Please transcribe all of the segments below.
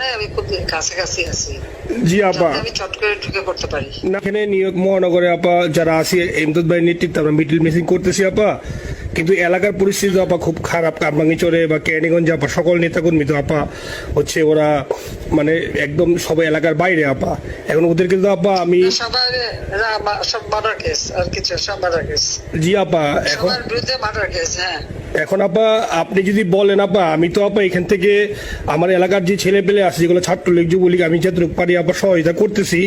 নাই, আমি খুব কাছাকাছি আছি। জি আপা, আমি চট করে ঢুকে পড়তে পারি না এখানে নিউ ইয়র্ক মহানগরে আপা যারা আছি এমদাদ ভাই নেতৃত্বে আমরা মিডল মিসিং করতেছি আপা, কিন্তু এলাকার পরিস্থিতি আপা খুব খারাপ। কামরাঙ্গীরচরে বা কেরানীগঞ্জে আপা সকল নেতাকর্মী তো আপা হচ্ছে ওরা মানে একদম সবাই এলাকার বাইরে আপা। এখন ওদের কিন্তু আপা আমি সবার সব মার্ডার কেস, আর কিছু সব মার্ডার কেস, জি আপা এখন সবার বিরুদ্ধে মার্ডার কেস। হ্যাঁ, এখন আপা আপনি যদি বলেন আপা, আমি তো আপা এখান থেকে আমার এলাকার যে ছেলে পেলে আছে যেগুলো ছাত্রলীগ যুবলীগ আমি যতটুকু পারি আপা সহায়তা করতেছি।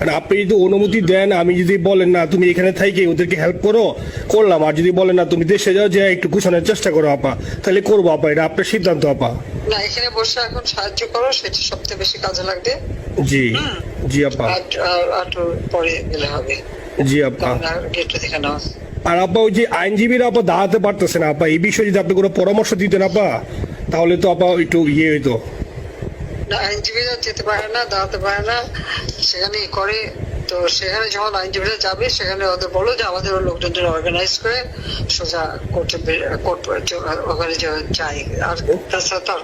আর আপনি যদি অনুমতি দেন, আমি যদি বলেন না তুমি এখানে থাইকে ওদেরকে হেল্প করো, করলাম। আর যদি বলেন না তুমি দেশে যাও, যে একটু গুছানোর চেষ্টা করো আপা, তাহলে করবো আপা, এটা আপনার সিদ্ধান্ত আপা। না এখানে বসে এখন সাহায্য করো, সেটা সবচেয়ে বেশি কাজে লাগবে। জি জি আপা, আর পরে গেলে হবে। জি আপা। গেটটা দেখে নাও। আর আপা ওই যে আইনজীবীরা আপা দাঁড়াতে পারতেছে না আপা, এই বিষয়ে যদি আপনি কোনো পরামর্শ দিতেন আপা, তাহলে তো আপা একটু ইয়ে হইতো। না আইনজীবীরা যেতে পারে না, দাঁড়াতে পারে না, সেখানে করে। তো সেখানে যখন আইনজীবীরা যাবে, সেখানে ওদের বলো যে আমাদের লোকজনদের অর্গানাইজ করে সোজা কোর্টে ওখানে যাই। আর তাছাড়া তো আর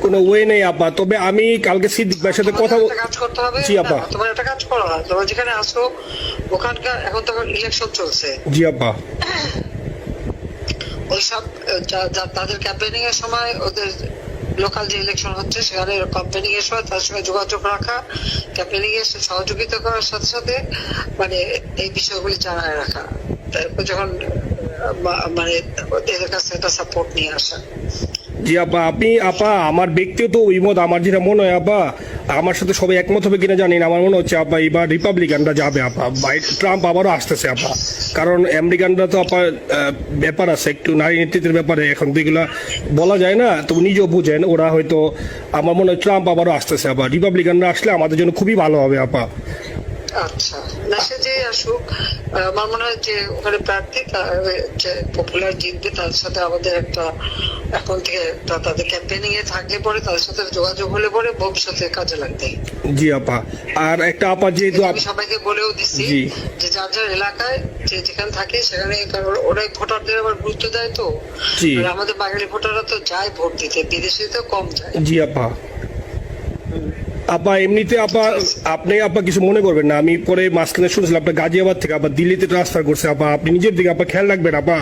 কোনো ওয়ে নেই আপা। তবে আমি কালকে সিদ্দিক ভাইয়ের সাথে কথা কাজ করতে হবে। জি আপা। তোমার একটা কাজ করা হয়, তোমার যেখানে আসো ওখানকার এখন তো ইলেকশন চলছে। জি আপা। ওইসব তাদের ক্যাম্পেনিং এর সময় ওদের লোকাল যে ইলেকশন হচ্ছে সেখানে ক্যাম্পেনিং এর সময় তার সঙ্গে যোগাযোগ রাখা, ক্যাম্পেনিং এর সহযোগিতা করার সাথে সাথে মানে এই বিষয়গুলি জানায় রাখা। তারপর যখন মানে এদের কাছে একটা সাপোর্ট নিয়ে আসা। জি আপা, আপনি আপা আমার ব্যক্তিগত অভিমত, আমার যেটা মনে হয় আপা, আমার সাথে সবাই একমত হবে কিনা জানি না, আমার মনে হচ্ছে আপা এবার রিপাবলিকানরা যাবে আপা, ট্রাম্প আবারও আসতেছে আপা। কারণ আমেরিকানরা তো আপা ব্যাপার আছে একটু নারী নেতৃত্বের ব্যাপারে, এখন তো এগুলা বলা যায় না, তো নিজেও বুঝেন ওরা হয়তো, আমার মনে হয় ট্রাম্প আবারও আসতেছে আপা। রিপাবলিকানরা আসলে আমাদের জন্য খুবই ভালো হবে আপা। আচ্ছা, না সে যে আসুক, আমার মনে হয় যে ওখানে প্রার্থী যে পপুলার জিতবে, তার সাথে আমাদের একটা এখন থেকে তাদের ক্যাম্পেনিং এ থাকলে পরে তাদের সাথে যোগাযোগ হলে পরে ভবিষ্যতে কাজে লাগবে। জি আপা। আর একটা আপা যেহেতু আমি সবাইকে বলেও দিচ্ছি যে যার যার এলাকায় যে যেখানে থাকে সেখানে, কারণ ওরাই ভোটারদের আবার গুরুত্ব দেয়। তো আমাদের বাঙালি ভোটাররা তো যায় ভোট দিতে, বিদেশে তো কম যায়। জি আপা। আপা এমনিতে আপা আপনি আপা কিছু মনে করবেন না, আমি পরে মাঝখানে শুনেছিলাম আপনার গাজিয়াবাদ থেকে আবার দিল্লিতে ট্রান্সফার করছে আপা, আপনি নিজের দিকে আপা খেয়াল রাখবেন আপা।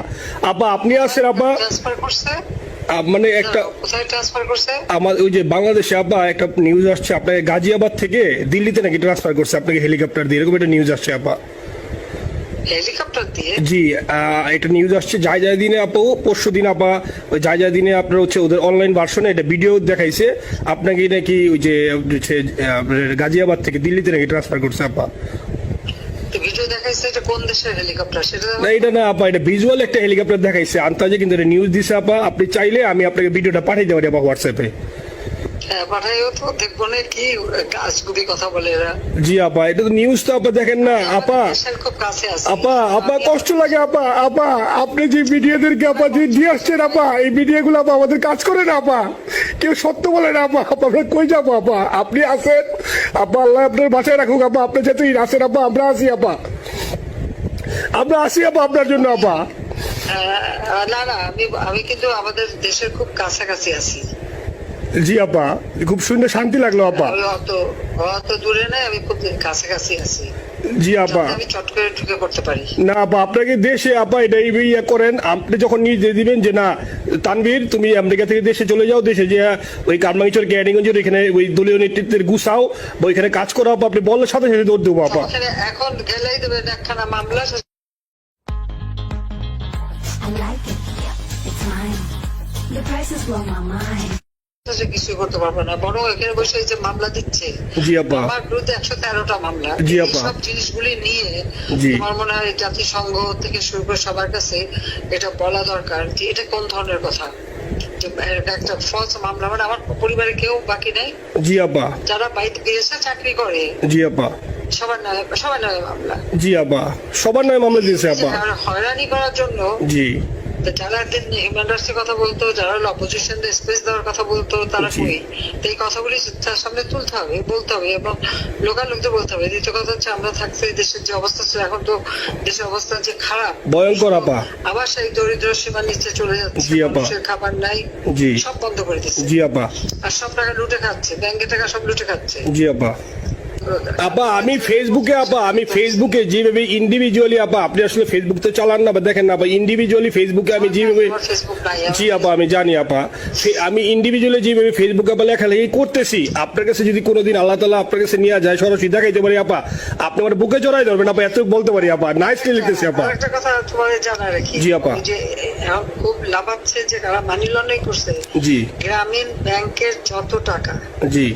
আপা আপনি আসেন আপা, ট্রান্সফার করছে মানে একটা কোথায় ট্রান্সফার করছে আমার ওই যে বাংলাদেশে আপা একটা নিউজ আসছে আপনাকে গাজিয়াবাদ থেকে দিল্লিতে নাকি ট্রান্সফার করছে আপনাকে হেলিকপ্টার দিয়ে, এরকম একটা নিউজ আসছে আপা। হেলিকপ্টার দিয়ে? জি এটা নিউজ আসছে যায় যায় দিনে আপু, পরশু দিন আপা ওই যায় যায় দিনে আপনার হচ্ছে ওদের অনলাইন ভার্সনে এটা ভিডিও দেখাইছে আপনাকে নাকি ওই যে গাজিয়াবাদ থেকে দিল্লিতে নাকি ট্রান্সফার করছে আপা। ভিডিও দেখাইছে, এটা কোন দেশের হেলিকপ্টার সেটা? না এটা না আপা, এটা ভিজুয়াল একটা হেলিকপ্টার দেখাইছে আন্তাজে, কিন্তু এটা নিউজ দিছে আপা। আপনি চাইলে আমি আপনাকে ভিডিওটা পাঠিয়ে দেবো আপা হোয়াটসঅ্যাপে। হ্যাঁ পাঠাইও তো, দেখবো না কি গাছগুলি কথা বলে এরা। জি আপা, এটা তো নিউজ তো আপা, দেখেন না আপা। খুব কাছে আছে আপা, আপা কষ্ট লাগে আপা। আপা আপনি যে ভিডিওদেরকে আপা যে দিয়ে আসছেন আপা, এই ভিডিও গুলো আপা আমাদের কাজ করে না আপা, কেউ সত্য বলে না আপা। আপা আমরা কই যাবো আপা, আপনি আছেন আপা, আল্লাহ আপনার বাসায় রাখুক আপা, আপনি যেতেই আছেন আপা, আমরা আসি আপা, আমরা আসি আপা আপনার জন্য আপা। না না, আমি কিন্তু আমাদের দেশের খুব কাছাকাছি আছি। জি আপা, খুব শুনে শান্তি লাগলো আপা। অত দূরে নাই, আমি খুব কাছাকাছি আছি। জি আপা, আমি চট করে ঢুকে পড়তে পারি না আপা আপনাকে দেশে আপা এটা ইয়ে করেন, আপনি যখন নিয়ে দিবেন যে না তানভীর তুমি আমেরিকা থেকে দেশে চলে যাও, দেশে যে ওই কারমাঙ্গিচর কেরানীগঞ্জের এখানে ওই দলীয় নেতৃত্বের গুছাও বা ওইখানে কাজ করো আপা, আপনি বললে সাথে সাথে দৌড় দেবো আপা। এখন গেলেই দেবেন একখানা মামলা। কিছু করতে পারবে না, বরং এখানে বসে যে মামলা দিচ্ছে আমার বিরুদ্ধে 113টা মামলা। সব জিনিসগুলি নিয়ে আমার মনে হয় জাতিসংঘ থেকে শুরু করে সবার কাছে এটা বলা দরকার যে এটা কোন ধরনের কথা, একটা ফলস মামলা। মানে আমার পরিবারে কেউ বাকি নেই। জি আপা, যারা বাইরে বিদেশে চাকরি করে জি আপা সবার নামে মামলা। জি আপা, সবার নামে মামলা দিয়েছে আপা। হয়রানি করার জন্য জি যারা একদিন হিউম্যান রাইটসের কথা বলতো, যারা অপোজিশন স্পেস দেওয়ার কথা বলতো, তারা কই? তো এই কথাগুলি তার সামনে তুলতে হবে, বলতে হবে এবং লোকাল লোকদের বলতে হবে। দ্বিতীয় কথা হচ্ছে আমরা থাকতে দেশের যে অবস্থা ছিল, এখন তো দেশের অবস্থা যে খারাপ, ভয়ঙ্কর আপা। আবার সেই দরিদ্র সীমার নিচে চলে যাচ্ছে, মানুষের খাবার নাই, সব বন্ধ করে দিচ্ছে। জি আপা। আর সব টাকা লুটে খাচ্ছে, ব্যাংকের টাকা সব লুটে খাচ্ছে। জি আপা। আপা আমি ফেসবুকে যেভাবে ইন্ডিভিজুয়ালি আপা, আপনি আসলে ফেসবুক তো চালান না বা দেখেন না আপা, ইন্ডিভিজুয়ালি ফেসবুকে আমি যেভাবে, জি আপা আমি জানি আপা, আমি ইন্ডিভিজুয়ালি যেভাবে ফেসবুকে আপা লেখালেখি করতেছি, আপনার কাছে যদি কোনোদিন আল্লাহ তাআলা আপনার কাছে নিয়ে যায়, সরাসরি দেখাইতে পারি আপা, আপনি আমার বুকে জড়াই ধরবেন আপা, এত বলতে পারি আপা। নাইসলি লিখতেছি আপা। একটা কথা তোমাদের জানা রাখি, জি আপা, যে এখন খুব লাভ হচ্ছে যে যারা মানি লন্ডারিং করছে, জি গ্রামীণ ব্যাংকের যত টাকা, জি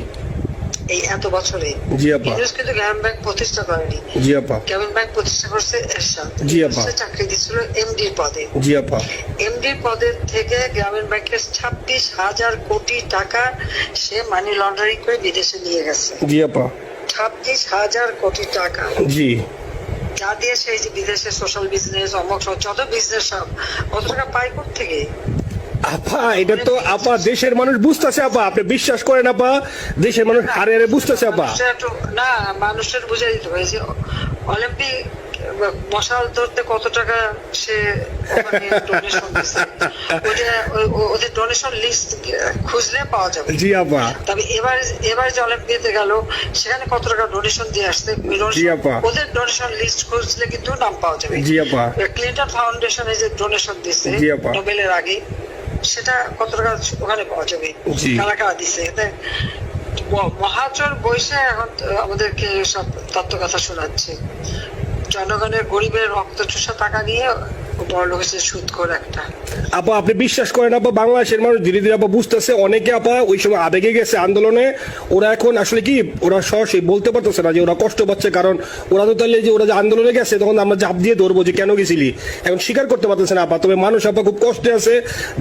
এই এত বছরে, জি আপা, কিন্তু গ্রামীণ ব্যাংক প্রতিষ্ঠা করেনি। জি আপা। গ্রামীণ ব্যাংক প্রতিষ্ঠা করছে এরশাদ। জি আপা। চাকরি দিচ্ছিল এমডির পদে। জি আপা। এমডির পদের থেকে গ্রামীণ ব্যাংকের 26,000 কোটি টাকা সে মানি লন্ডারিং করে বিদেশে নিয়ে গেছে। জি আপা। 26,000 কোটি টাকা। জি। যা দিয়ে সেই যে বিদেশে সোশ্যাল বিজনেস, অমক যত বিজনেস সব, কত টাকা পায় থেকে। আপা এটা তো আপা দেশের মানুষ বুঝতেছে আপা, আপনি বিশ্বাস করেন আপা, দেশের মানুষ হারে হারে বুঝতেছে আপা। না, মানুষের বুঝাই দিতে হবে যে অলিম্পিক মশাল ধরতে কত টাকা সে ডোনেশন দিচ্ছে, ওদের ডোনেশন লিস্ট খুঁজলে পাওয়া যাবে। জি আপা। তবে এবার যে অলিম্পিয়াতে গেল, সেখানে কত টাকা ডোনেশন দিয়ে আসছে, ওদের ডোনেশন লিস্ট খুঁজলে কিন্তু নাম পাওয়া যাবে। জি আপা। ক্লিন্টন ফাউন্ডেশনে যে ডোনেশন দিচ্ছে নোবেলের আগে, সেটা কত টাকা ওখানে পাওয়া যাবে, কারা কারা দিচ্ছে। মহাচর বৈশে এখন আমাদেরকে সব তত্ত্ব কথা শোনাচ্ছে, জনগণের গরিবের রক্ত চুষা টাকা নিয়ে বড় লোক হচ্ছে সুদখোর একটা। আপা আপনি বিশ্বাস করেন আপা, বাংলাদেশের মানুষ ধীরে ধীরে আপা বুঝতেছে, অনেকে আপা ওই সময় আবেগে গেছে আন্দোলনে, ওরা এখন আসলে কি ওরা সরাসরি বলতে পারতেছে না যে ওরা কষ্ট পাচ্ছে, কারণ ওরা তো তাহলে যে ওরা যে আন্দোলনে গেছে তখন আমরা চাপ দিয়ে ধরবো যে কেন গেছিলি, এখন স্বীকার করতে পারতেছে না আপা। তবে মানুষ আপা খুব কষ্টে আছে,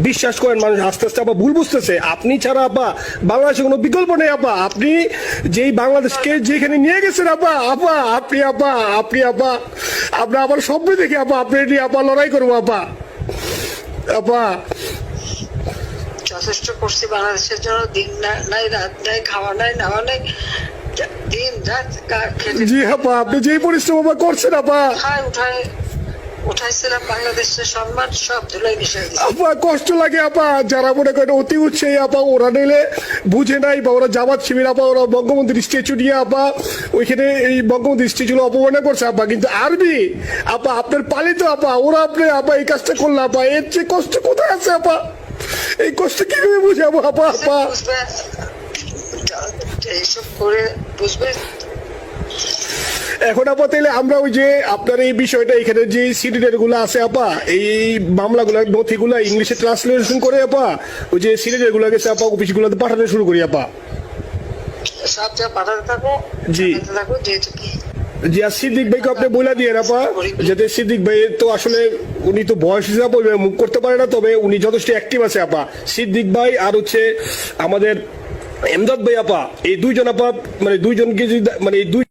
বিশ্বাস করেন মানুষ আস্তে আস্তে আপা ভুল বুঝতেছে। আপনি ছাড়া আপা বাংলাদেশে কোনো বিকল্প নেই আপা, আপনি যেই বাংলাদেশকে যেখানে নিয়ে গেছেন আপা, আপনি আপনার আবার স্বপ্ন দেখে আপা আপনি নিয়ে আপা লড়াই করবো আপা। আপা যথেষ্ট করছি বাংলাদেশের জন্য, দিন নাই রাত নাই, খাওয়া নাই নাওয়া নাই, দিন রাত। জি আপা আপনি যেই পরিশ্রম আপা করছেন আপা, উঠাইছিলাম বাংলাদেশের সম্মান সব ধুলাই মিশে গেছে। আপা কষ্ট লাগে আপা, যারা মনে করেন অতি উৎসাহী আপা, ওরা নিলে বুঝে নাই বা ওরা জামাত শিবির আপা, ওরা বঙ্গবন্ধুর স্ট্যাচু নিয়ে আপা ওইখানে এই বঙ্গবন্ধুর স্ট্যাচু অপমানে করছে আপা, কিন্তু আরবি আপা আপনার পালিত আপা, ওরা আপনি আপা এই কাজটা করলে আপা, এর চেয়ে কষ্ট কোথায় আছে আপা? এই কষ্ট কিভাবে বুঝাবো আপা? এইসব করে বুঝবে। এখন আপা তাইলে আমরা ওই যে আপনার এই বিষয়টা এখানে যে সিডিডের গুলো আছে আপা, এই মামলাগুলো নথিগুলো ইংলিশে ট্রান্সলেশন করে আপা ওই যে সিডিডের গুলো গেছে আপা অফিস গুলোতে পাঠাতে শুরু করি আপা। সব যা পাঠাতে থাকো, জি থাকো, যেহেতু কি জি। আর সিদ্দিক ভাইকে আপনি বলে দিয়ে আপা, যাতে সিদ্দিক ভাই তো আসলে উনি তো বয়স হিসাবে মুখ করতে পারে না, তবে উনি যথেষ্ট অ্যাক্টিভ আছে আপা। সিদ্দিক ভাই আর হচ্ছে আমাদের এমদাদ ভাই আপা, এই দুইজন আপা মানে দুইজনকে যদি মানে এই দুই